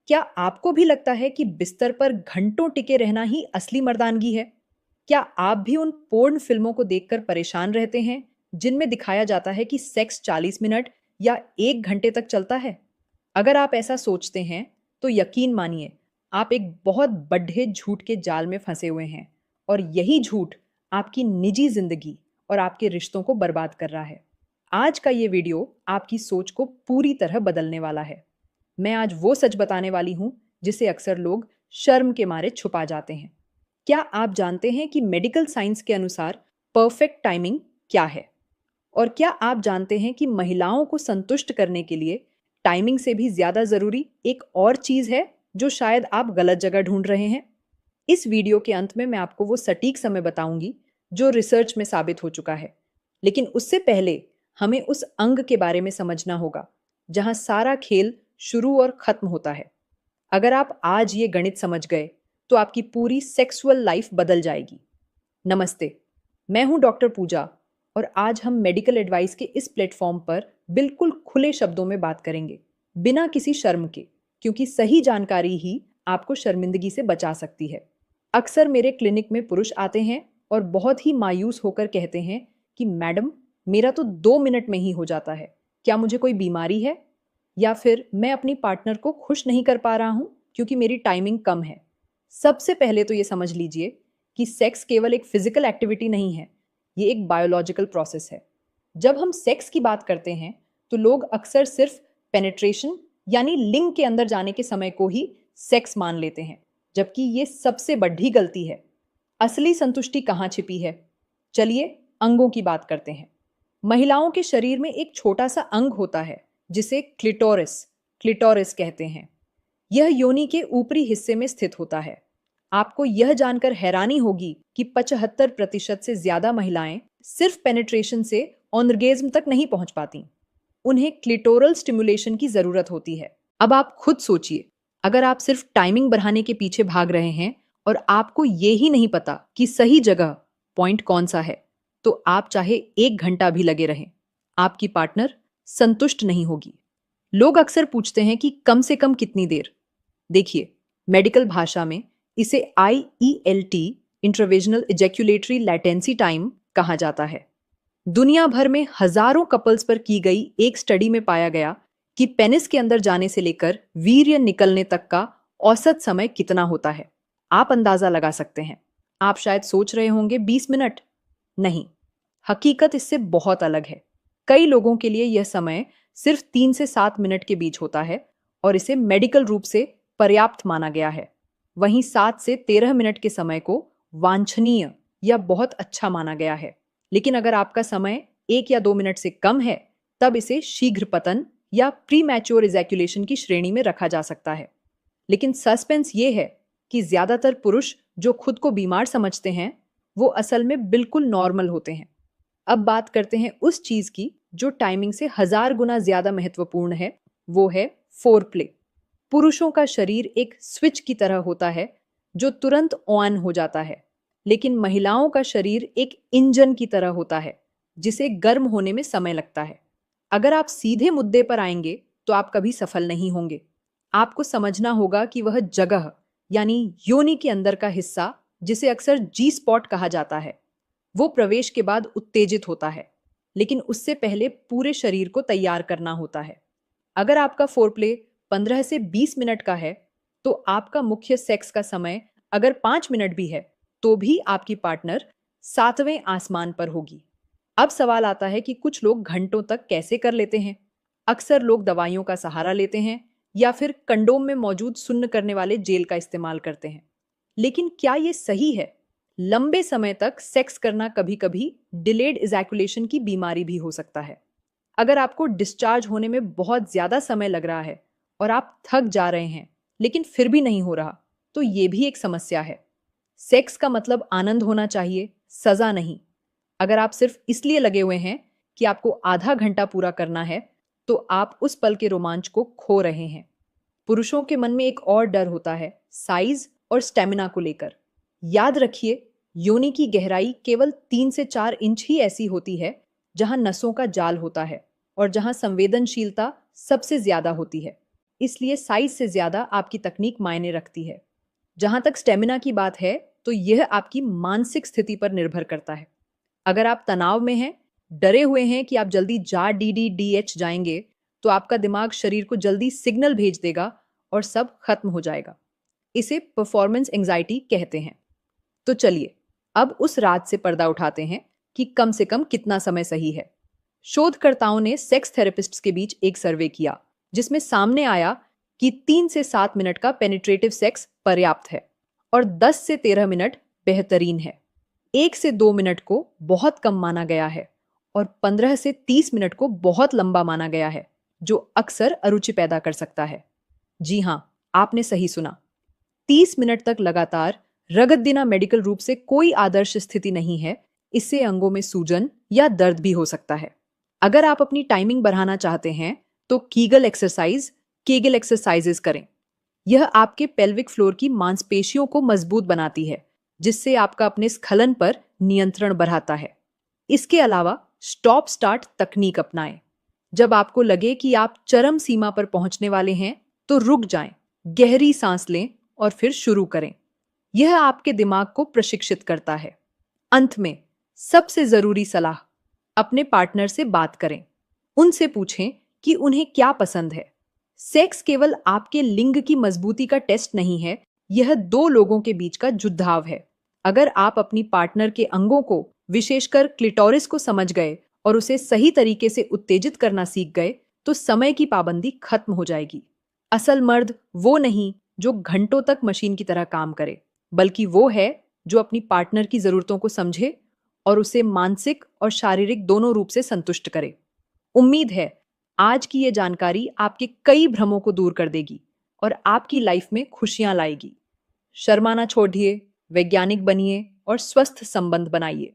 क्या आपको भी लगता है कि बिस्तर पर घंटों टिके रहना ही असली मर्दानगी है? क्या आप भी उन पोर्न फिल्मों को देखकर परेशान रहते हैं, जिनमें दिखाया जाता है कि सेक्स 40 मिनट या 1 घंटे तक चलता है? अगर आप ऐसा सोचते हैं, तो यकीन मानिए, आप एक बहुत बड्ढे झूठ के जाल में फंसे हुए हैं और यही झूठ आपकी निजी जिंदगी और आपके रिश्तों को बर्बाद कर रहा है। आज का ये वीडियो आपकी सोच को पूरी तरह बदलने वाला है। मैं आज वो सच बताने वाली हूँ जिसे अक्सर लोग शर्म के मारे छुपा जाते हैं। क्या आप जानते हैं कि मेडिकल साइंस के अनुसार परफेक्ट टाइमिंग क्या है? और क्या आप जानते हैं कि महिलाओं को संतुष्ट करने के लिए टाइमिंग से भी ज्यादा जरूरी एक और चीज है जो शायद आप गलत जगह ढूंढ रहे हैं? इस वीडियो के अंत में मैं आपको वो सटीक समय बताऊंगी जो रिसर्च में साबित हो चुका है। लेकिन उससे पहले हमें उस अंग के बारे में समझना होगा जहां सारा खेल शुरू और खत्म होता है। अगर आप आज ये गणित समझ गए, तो आपकी पूरी सेक्सुअल लाइफ बदल जाएगी। नमस्ते, मैं हूं डॉक्टर पूजा और आज हम मेडिकल एडवाइस के इस प्लेटफॉर्म पर बिल्कुल खुले शब्दों में बात करेंगे, बिना किसी शर्म के, क्योंकि सही जानकारी ही आपको शर्मिंदगी से बचा सकती है। अक्सर मेरे क्लिनिक में पुरुष आते हैं और बहुत ही मायूस होकर कहते हैं कि मैडम, मेरा तो 2 मिनट में ही हो जाता है, क्या मुझे कोई बीमारी है? या फिर मैं अपनी पार्टनर को खुश नहीं कर पा रहा हूं क्योंकि मेरी टाइमिंग कम है। सबसे पहले तो ये समझ लीजिए कि सेक्स केवल एक फिजिकल एक्टिविटी नहीं है, ये एक बायोलॉजिकल प्रोसेस है। जब हम सेक्स की बात करते हैं, तो लोग अक्सर सिर्फ पेनिट्रेशन यानी लिंग के अंदर जाने के समय को ही सेक्स मान लेते हैं, जबकि ये सबसे बड़ी गलती है। असली संतुष्टि कहाँ छिपी है? चलिए अंगों की बात करते हैं। महिलाओं के शरीर में एक छोटा सा अंग होता है जिसे क्लिटोरिस क्लिटोरिस कहते हैं। यह योनि के ऊपरी हिस्से में स्थित होता है। आपको यह जानकर हैरानी होगी कि 75% से ज्यादा महिलाएं सिर्फ पेनिट्रेशन से ऑर्गेज्म तक नहीं पहुंच पाती। उन्हें क्लिटोरल स्टिमुलेशन की जरूरत होती है। अब आप खुद सोचिए, अगर आप सिर्फ टाइमिंग बढ़ाने के पीछे भाग रहे हैं और आपको ये ही नहीं पता कि सही जगह पॉइंट कौन सा है, तो आप चाहे 1 घंटा भी लगे रहें, आपकी पार्टनर संतुष्ट नहीं होगी। लोग अक्सर पूछते हैं कि कम से कम कितनी देर। देखिए, मेडिकल भाषा में इसे IELT, इंट्रावेजिनल इजैक्यूलेटरी लैटेंसी टाइम, कहा जाता है। दुनिया भर में हजारों कपल्स पर की गई एक स्टडी में पाया गया कि पेनिस के अंदर जाने से लेकर वीर्य निकलने तक का औसत समय कितना होता है। आप अंदाजा लगा सकते हैं। आप शायद सोच रहे होंगे 20 मिनट। नहीं, हकीकत इससे बहुत अलग है। कई लोगों के लिए यह समय सिर्फ 3 से 7 मिनट के बीच होता है और इसे मेडिकल रूप से पर्याप्त माना गया है। वहीं 7 से 13 मिनट के समय को वांछनीय या बहुत अच्छा माना गया है। लेकिन अगर आपका समय 1 या 2 मिनट से कम है, तब इसे शीघ्र पतन या प्री मैच्योर इजैक्यूलेशन की श्रेणी में रखा जा सकता है। लेकिन सस्पेंस ये है कि ज्यादातर पुरुष जो खुद को बीमार समझते हैं, वो असल में बिल्कुल नॉर्मल होते हैं। अब बात करते हैं उस चीज की जो टाइमिंग से 1000 गुना ज्यादा महत्वपूर्ण है, वो है फोरप्ले। पुरुषों का शरीर एक स्विच की तरह होता है जो तुरंत ऑन हो जाता है, लेकिन महिलाओं का शरीर एक इंजन की तरह होता है जिसे गर्म होने में समय लगता है। अगर आप सीधे मुद्दे पर आएंगे, तो आप कभी सफल नहीं होंगे। आपको समझना होगा कि वह जगह यानी योनि के अंदर का हिस्सा, जिसे अक्सर जी स्पॉट कहा जाता है, वो प्रवेश के बाद उत्तेजित होता है, लेकिन उससे पहले पूरे शरीर को तैयार करना होता है। अगर आपका फोरप्ले 15 से 20 मिनट का है, तो आपका मुख्य सेक्स का समय अगर 5 मिनट भी है, तो भी आपकी पार्टनर 7वें आसमान पर होगी। अब सवाल आता है कि कुछ लोग घंटों तक कैसे कर लेते हैं। अक्सर लोग दवाइयों का सहारा लेते हैं या फिर कंडोम में मौजूद सुन्न करने वाले जेल का इस्तेमाल करते हैं। लेकिन क्या ये सही है? लंबे समय तक सेक्स करना कभी कभी डिलेड इजैकुलेशन की बीमारी भी हो सकता है। अगर आपको डिस्चार्ज होने में बहुत ज्यादा समय लग रहा है और आप थक जा रहे हैं, लेकिन फिर भी नहीं हो रहा, तो ये भी एक समस्या है। सेक्स का मतलब आनंद होना चाहिए, सजा नहीं। अगर आप सिर्फ इसलिए लगे हुए हैं कि आपको आधा घंटा पूरा करना है, तो आप उस पल के रोमांच को खो रहे हैं। पुरुषों के मन में एक और डर होता है, साइज और स्टेमिना को लेकर। याद रखिए, योनि की गहराई केवल 3 से 4 इंच ही ऐसी होती है जहां नसों का जाल होता है और जहां संवेदनशीलता सबसे ज्यादा होती है। इसलिए साइज से ज्यादा आपकी तकनीक मायने रखती है। जहां तक स्टेमिना की बात है, तो यह आपकी मानसिक स्थिति पर निर्भर करता है। अगर आप तनाव में हैं, डरे हुए हैं कि आप जल्दी जा DDDH जाएंगे, तो आपका दिमाग शरीर को जल्दी सिग्नल भेज देगा और सब खत्म हो जाएगा। इसे परफॉर्मेंस एंजाइटी कहते हैं। तो चलिए अब उस राज से पर्दा उठाते हैं कि कम से कम कितना समय सही है। शोधकर्ताओं ने सेक्स थेरेपिस्ट्स के बीच एक सर्वे किया, जिसमें सामने आया कि 3 से 7 मिनट का पेनिट्रेटिव सेक्स पर्याप्त है और 10 से 13 मिनट बेहतरीन है। 1 से 2 मिनट को बहुत कम माना गया है और 15 से 30 मिनट को बहुत लंबा माना गया है, जो अक्सर अरुचि पैदा कर सकता है। जी हाँ, आपने सही सुना। 30 मिनट तक लगातार रगत देना मेडिकल रूप से कोई आदर्श स्थिति नहीं है। इससे अंगों में सूजन या दर्द भी हो सकता है। अगर आप अपनी टाइमिंग बढ़ाना चाहते हैं, तो केगल एक्सरसाइजेस करें। यह आपके पेल्विक फ्लोर की मांसपेशियों को मजबूत बनाती है, जिससे आपका अपने स्खलन पर नियंत्रण बढ़ाता है। इसके अलावा स्टॉप स्टार्ट तकनीक अपनाएं। जब आपको लगे कि आप चरम सीमा पर पहुंचने वाले हैं, तो रुक जाएं, गहरी सांस लें और फिर शुरू करें। यह आपके दिमाग को प्रशिक्षित करता है। अंत में सबसे जरूरी सलाह, अपने पार्टनर से बात करें। उनसे पूछें कि उन्हें क्या पसंद है। सेक्स केवल आपके लिंग की मजबूती का टेस्ट नहीं है, यह 2 लोगों के बीच का युद्धाव है। अगर आप अपनी पार्टनर के अंगों को, विशेषकर क्लिटोरिस को समझ गए और उसे सही तरीके से उत्तेजित करना सीख गए, तो समय की पाबंदी खत्म हो जाएगी। असल मर्द वो नहीं जो घंटों तक मशीन की तरह काम करे, बल्कि वो है जो अपनी पार्टनर की जरूरतों को समझे और उसे मानसिक और शारीरिक दोनों रूप से संतुष्ट करे। उम्मीद है आज की ये जानकारी आपके कई भ्रमों को दूर कर देगी और आपकी लाइफ में खुशियां लाएगी। शर्माना छोड़िए, वैज्ञानिक बनिए और स्वस्थ संबंध बनाइए।